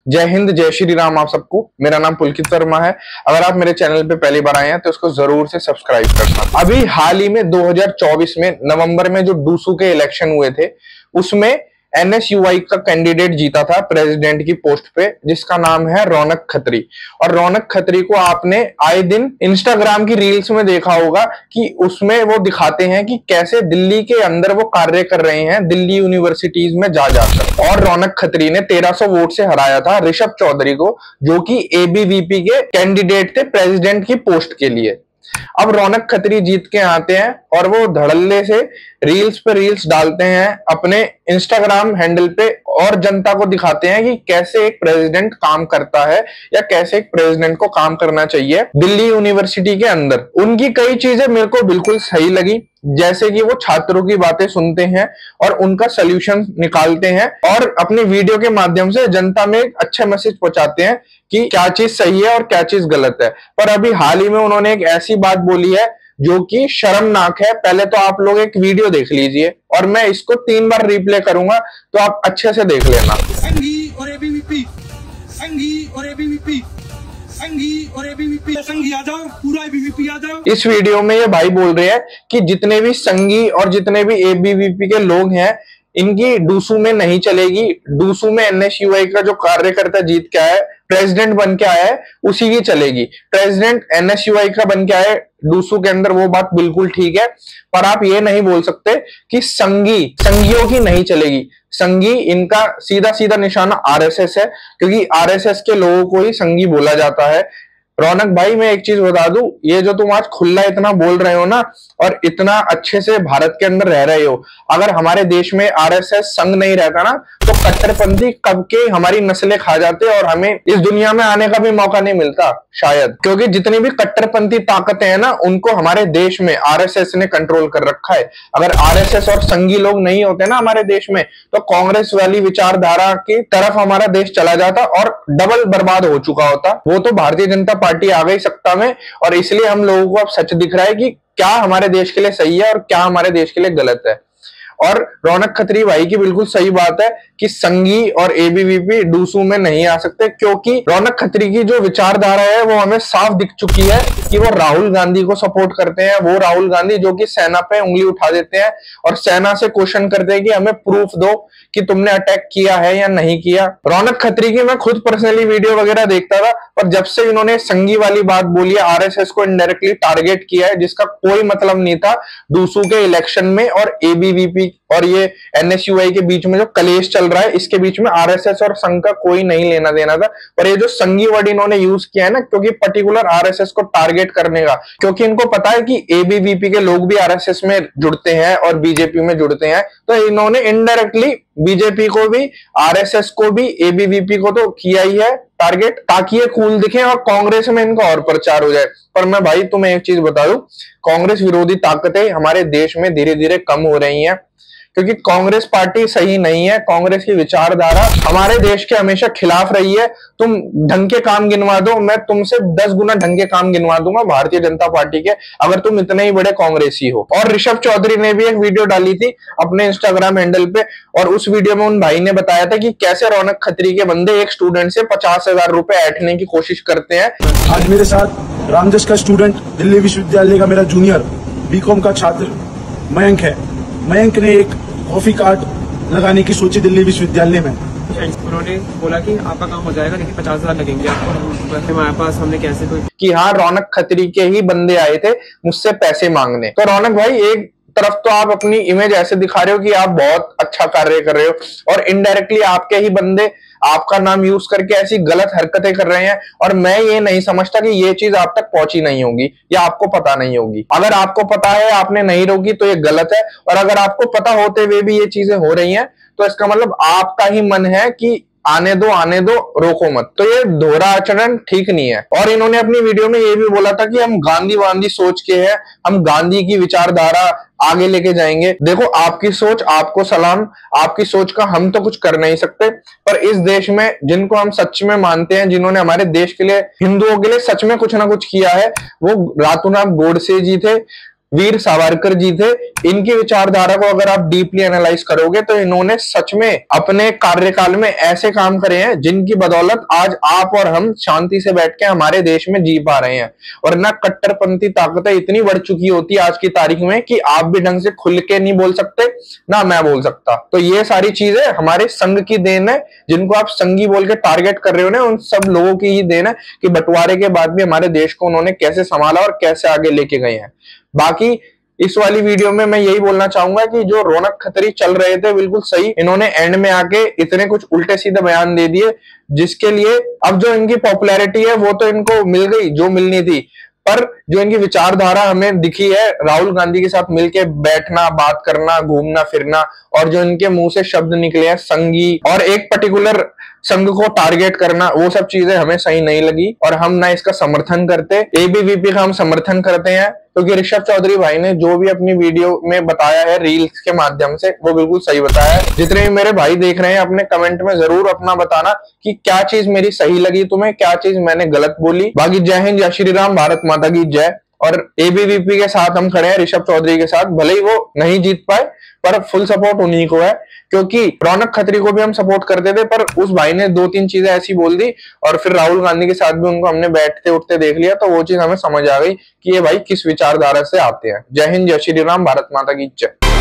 जय हिंद, जय श्री राम आप सबको। मेरा नाम पुलकित वर्मा है। अगर आप मेरे चैनल पे पहली बार आए हैं तो उसको जरूर से सब्सक्राइब करना। अभी हाल ही में 2024 में नवंबर में जो डूसू के इलेक्शन हुए थे उसमें एनएसयूआई का कैंडिडेट जीता था प्रेसिडेंट की पोस्ट पे, जिसका नाम है रौनक खत्री। और रौनक खत्री को आपने आए दिन इंस्टाग्राम की रील्स में देखा होगा कि उसमें वो दिखाते हैं कि कैसे दिल्ली के अंदर वो कार्य कर रहे हैं, दिल्ली यूनिवर्सिटीज में जा जाकर। और रौनक खत्री ने 1300 वोट से हराया था ऋषभ चौधरी को, जो कि एबीवीपी के कैंडिडेट थे प्रेसिडेंट की पोस्ट के लिए। अब रौनक खत्री जीत के आते हैं और वो धड़ल्ले से रील्स पे रील्स डालते हैं अपने इंस्टाग्राम हैंडल पे और जनता को दिखाते हैं कि कैसे एक प्रेसिडेंट काम करता है या कैसे एक प्रेसिडेंट को काम करना चाहिए दिल्ली यूनिवर्सिटी के अंदर। उनकी कई चीजें मेरे को बिल्कुल सही लगी, जैसे कि वो छात्रों की बातें सुनते हैं और उनका सॉल्यूशन निकालते हैं और अपने वीडियो के माध्यम से जनता में एक अच्छा मैसेज पहुंचाते हैं कि क्या चीज सही है और क्या चीज गलत है। पर अभी हाल ही में उन्होंने एक ऐसी बात बोली है जो कि शर्मनाक है। पहले तो आप लोग एक वीडियो देख लीजिए और मैं इसको 3 बार रिप्ले करूंगा तो आप अच्छे से देख लेना। संघी और एबीवीपी, संघी और एबीवीपी, संघी और एबीवीपी, संघी आ जाओ, पूरा एबीवीपी आ जाओ। इस वीडियो में ये भाई बोल रहे हैं कि जितने भी संघी और जितने भी एबीवीपी के लोग हैं इनकी डूसू में नहीं चलेगी। डूसू में एनएसयूआई का जो कार्यकर्ता जीत के आया है, प्रेसिडेंट बन के आया है, उसी की चलेगी। प्रेसिडेंट एनएसयूआई का बन के आए डूसू के अंदर, वो बात बिल्कुल ठीक है। पर आप ये नहीं बोल सकते कि संघियों की नहीं चलेगी। संघी इनका सीधा सीधा निशाना आरएसएस है, क्योंकि आरएसएस के लोगों को ही संघी बोला जाता है। रौनक भाई, मैं एक चीज बता दूं, ये जो तुम आज खुला इतना बोल रहे हो ना और इतना अच्छे से भारत के अंदर रह रहे हो, अगर हमारे देश में आरएसएस संघ नहीं रहता ना तो कट्टरपंथी कब के हमारी नस्लें खा जाते और हमें इस दुनिया में आने का भी मौका नहीं मिलता शायद। क्योंकि जितनी भी कट्टरपंथी ताकतें हैं ना उनको हमारे देश में आरएसएस ने कंट्रोल कर रखा है। अगर आरएसएस और संघी लोग नहीं होते ना हमारे देश में तो कांग्रेस वाली विचारधारा की तरफ हमारा देश चला जाता और डबल बर्बाद हो चुका होता। वो तो भारतीय जनता पार्टी आ गई सत्ता में और इसलिए हम लोगों को अब सच दिख रहा है कि क्या हमारे देश के लिए सही है और क्या हमारे देश के लिए गलत है। और रौनक खत्री भाई की बिल्कुल सही बात है कि संघी और एबीवीपी डूसू में नहीं आ सकते, क्योंकि रौनक खत्री की जो विचारधारा है वो हमें साफ दिख चुकी है कि वो राहुल गांधी को सपोर्ट करते हैं। वो राहुल गांधी जो कि सेना पे उंगली उठा देते हैं और सेना से क्वेश्चन करते हैं कि हमें प्रूफ दो कि तुमने अटैक किया है या नहीं किया। रौनक खत्री की मैं खुद पर्सनली वीडियो वगैरह देखता था, पर जब से इन्होंने संघी वाली बात बोली है, आरएसएस को इनडायरेक्टली टारगेट किया है जिसका कोई मतलब नहीं था डूसू के इलेक्शन में, और एबीवीपी और ये एनएसयूआई के बीच में जो कलेश चल रहा है इसके बीच में आरएसएस और संघ का कोई नहीं लेना देना था। और ये जो संघी वर्ड इन्होंने यूज किया है ना, क्योंकि पर्टिकुलर आरएसएस को टारगेट करने का, क्योंकि इनको पता है कि एबीवीपी के लोग भी आरएसएस में जुड़ते हैं और बीजेपी में जुड़ते हैं, तो इन्होंने इनडायरेक्टली बीजेपी को भी, आरएसएस को भी, एबीवीपी को तो किया ही है टारगेट, ताकि ये कूल दिखे और कांग्रेस में इनका और प्रचार हो जाए। पर मैं भाई तुम्हें एक चीज बता दूं, कांग्रेस विरोधी ताकतें हमारे देश में धीरे धीरे कम हो रही हैं, क्योंकि कांग्रेस पार्टी सही नहीं है। कांग्रेस की विचारधारा हमारे देश के हमेशा खिलाफ रही है। तुम ढंग के काम गिनवा दो, मैं तुमसे 10 गुना ढंग के काम गिनवा दूंगा भारतीय जनता पार्टी के, अगर तुम इतने ही बड़े कांग्रेसी हो। और ऋषभ चौधरी ने भी एक वीडियो डाली थी अपने इंस्टाग्राम हैंडल पे, और उस वीडियो में उन भाई ने बताया था कि कैसे रौनक खत्री के बंदे एक स्टूडेंट से 50,000 रुपए ऐंठने की कोशिश करते हैं। आज मेरे साथ रामजस का स्टूडेंट, दिल्ली विश्वविद्यालय का मेरा जूनियर बीकॉम का छात्र मयंक है। मयंक ने एक कॉफी कार्ट लगाने की सोची दिल्ली विश्वविद्यालय में। उन्होंने बोला कि आपका काम हो जाएगा लेकिन 50,000 लगेंगे आपको। हमारे पास हमने कैसे कोई कि हाँ, रौनक खत्री के ही बंदे आए थे मुझसे पैसे मांगने। तो रौनक भाई, एक तरफ तो आप अपनी इमेज ऐसे दिखा रहे हो कि आप बहुत अच्छा कार्य कर रहे हो, और इनडायरेक्टली आपके ही बंदे आपका नाम यूज करके ऐसी गलत हरकतें कर रहे हैं। और मैं ये नहीं समझता कि ये चीज आप तक पहुंची नहीं होगी या आपको पता नहीं होगी। अगर आपको पता है, आपने नहीं रोकी, तो ये गलत है। और अगर आपको पता होते हुए भी ये चीजें हो रही हैं तो इसका मतलब आपका ही मन है कि आने दो, रोको मत। तो ये दोहरा आचरण ठीक नहीं है। और इन्होंने अपनी वीडियो में ये भी बोला था कि हम गांधी सोच के हैं, हम गांधी की विचारधारा आगे लेके जाएंगे। देखो, आपकी सोच, आपको सलाम, आपकी सोच का हम तो कुछ कर नहीं सकते, पर इस देश में जिनको हम सच में मानते हैं, जिन्होंने हमारे देश के लिए, हिंदुओं के लिए सच में कुछ ना कुछ किया है, वो रातों रात गोडसे जी थे, वीर सावरकर जी थे, इनकी विचारधारा को अगर आप डीपली एनालाइज करोगे तो इन्होंने सच में अपने कार्यकाल में ऐसे काम करे हैं जिनकी बदौलत आज आप और हम शांति से बैठ के हमारे देश में जी पा रहे हैं। और ना कट्टरपंथी ताकतें इतनी बढ़ चुकी होती है आज की तारीख में कि आप भी ढंग से खुल के नहीं बोल सकते, ना मैं बोल सकता। तो ये सारी चीजें हमारे संघ की देन है, जिनको आप संघी बोल के टारगेट कर रहे हो ना, उन सब लोगों की ही देन है कि बंटवारे के बाद भी हमारे देश को उन्होंने कैसे संभाला और कैसे आगे लेके गए हैं। बाकी इस वाली वीडियो में मैं यही बोलना चाहूंगा कि जो रौनक खत्री चल रहे थे बिल्कुल सही, इन्होंने एंड में आके इतने कुछ उल्टे सीधे बयान दे दिए जिसके लिए अब जो इनकी पॉपुलैरिटी है वो तो इनको मिल गई जो मिलनी थी, पर जो इनकी विचारधारा हमें दिखी है राहुल गांधी के साथ मिलके बैठना, बात करना, घूमना फिरना, और जो इनके मुंह से शब्द निकले हैं संघी और एक पर्टिकुलर संघ को टारगेट करना, वो सब चीजें हमें सही नहीं लगी और हम ना इसका समर्थन करते। एबीवीपी का हम समर्थन करते हैं क्योंकि ऋषभ चौधरी भाई ने जो भी अपनी वीडियो में बताया है रील्स के माध्यम से वो बिल्कुल सही बताया है। जितने भी मेरे भाई देख रहे हैं अपने कमेंट में जरूर अपना बताना कि क्या चीज मेरी सही लगी तुम्हें, क्या चीज मैंने गलत बोली। बाकी जय हिंद, जय श्री राम, भारत माता की जय। और एबीवीपी के साथ हम खड़े हैं, ऋषभ चौधरी के साथ। भले ही वो नहीं जीत पाए पर फुल सपोर्ट उन्हीं को है, क्योंकि रौनक खत्री को भी हम सपोर्ट करते थे पर उस भाई ने 2-3 चीजें ऐसी बोल दी और फिर राहुल गांधी के साथ भी उनको हमने बैठते उठते देख लिया, तो वो चीज हमें समझ आ गई कि ये भाई किस विचारधारा से आते हैं। जय हिंद, जय श्री राम, भारत माता की जय।